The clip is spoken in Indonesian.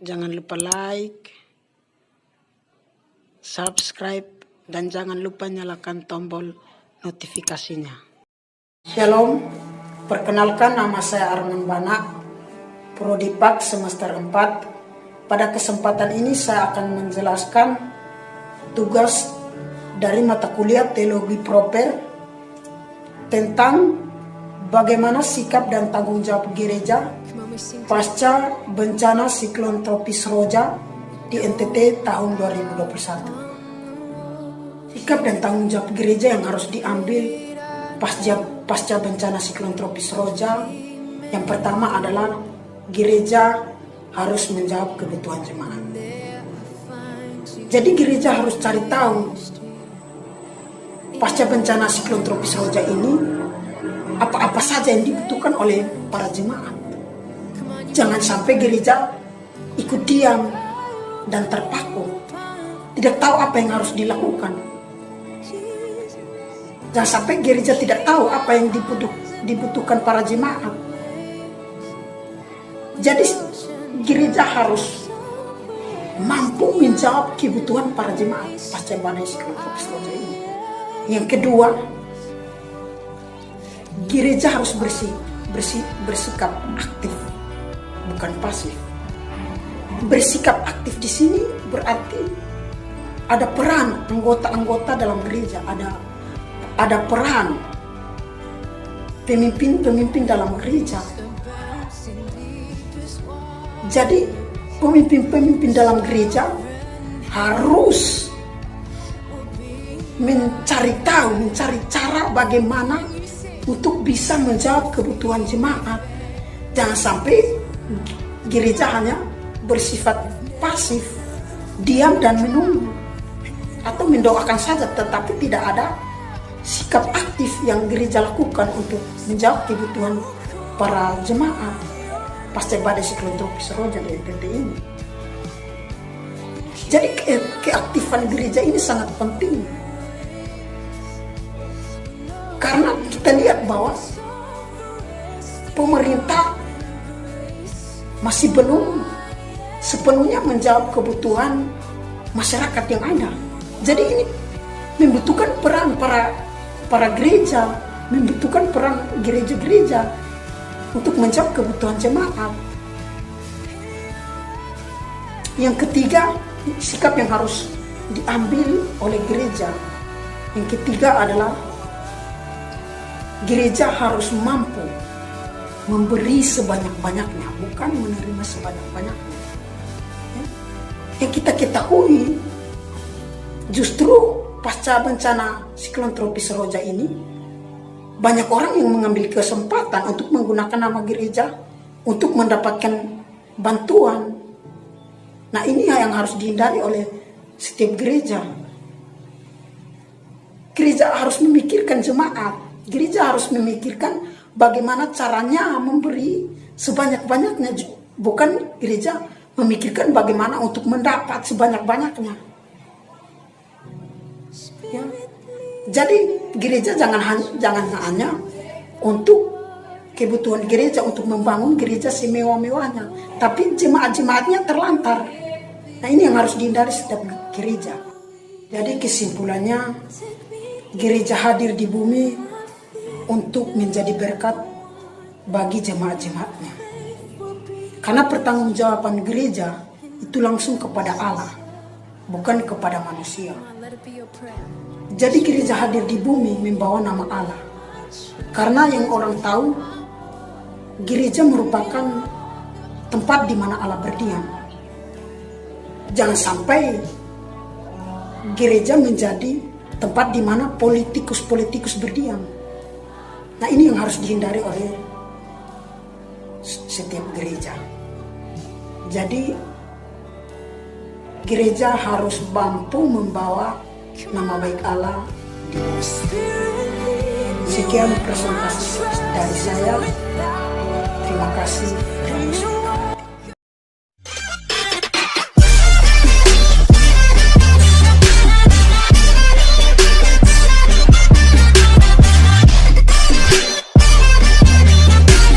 Jangan lupa like, subscribe, dan jangan lupa nyalakan tombol notifikasinya. Shalom, perkenalkan nama saya Arman Bana, Prodi Pak semester 4. Pada kesempatan ini saya akan menjelaskan tugas dari mata kuliah Teologi Proper tentang bagaimana sikap dan tanggung jawab gereja pasca bencana siklon tropis Roja di NTT tahun 2021. Sikap dan tanggung jawab gereja yang harus diambil pasca bencana siklon tropis Roja, yang pertama adalah gereja harus menjawab kebutuhan jemaat. Jadi gereja harus cari tahu pasca bencana siklon tropis Roja ini apa-apa saja yang dibutuhkan oleh para jemaat. Jangan sampai gereja ikut diam dan terpaku, tidak tahu apa yang harus dilakukan. Jangan sampai gereja tidak tahu apa yang dibutuhkan para jemaat. Jadi gereja harus mampu menjawab kebutuhan para jemaat pasca badai siklon tropis Roja ini. Yang kedua, gereja harus bersikap aktif, bukan pasif. Bersikap aktif di sini berarti ada peran anggota-anggota dalam gereja, ada peran pemimpin dalam gereja. Jadi pemimpin dalam gereja harus mencari cara bagaimana untuk bisa menjawab kebutuhan jemaat. Jangan sampai gereja hanya bersifat pasif, diam dan menunggu, atau mendoakan saja, tetapi tidak ada sikap aktif yang gereja lakukan untuk menjawab kebutuhan para jemaat pasca badai siklon tropis Roja di NTT ini. Jadi keaktifan gereja ini sangat penting, karena kita lihat bahwa pemerintah masih belum sepenuhnya menjawab kebutuhan masyarakat yang ada. Jadi ini membutuhkan peran para gereja, membutuhkan peran gereja-gereja untuk menjawab kebutuhan jemaat. Yang ketiga, sikap yang harus diambil oleh gereja. Yang ketiga adalah gereja harus mampu memberi sebanyak-banyaknya, bukan menerima sebanyak-banyaknya. Yang kita ketahui, justru pasca bencana siklon tropis Roja ini, banyak orang yang mengambil kesempatan untuk menggunakan nama gereja untuk mendapatkan bantuan. Nah, ini yang harus dihindari oleh setiap gereja. Gereja harus memikirkan jemaat. Gereja harus memikirkan bagaimana caranya memberi sebanyak-banyaknya, bukan gereja memikirkan bagaimana untuk mendapat sebanyak-banyaknya. Ya. Jadi gereja jangan hanya untuk kebutuhan gereja, untuk membangun gereja semewah-mewahnya, tapi jemaat-jemaatnya terlantar. Nah, ini yang harus dihindari setiap gereja. Jadi kesimpulannya, gereja hadir di bumi untuk menjadi berkat bagi jemaat-jemaatnya. Karena pertanggungjawaban gereja itu langsung kepada Allah, bukan kepada manusia. Jadi gereja hadir di bumi membawa nama Allah. Karena yang orang tahu, gereja merupakan tempat di mana Allah berdiam. Jangan sampai gereja menjadi tempat di mana politikus-politikus berdiam. Nah, ini yang harus dihindari oleh setiap gereja. Jadi gereja harus mampu membawa nama baik Allah. Sekian presentasi dari saya. Terima kasih.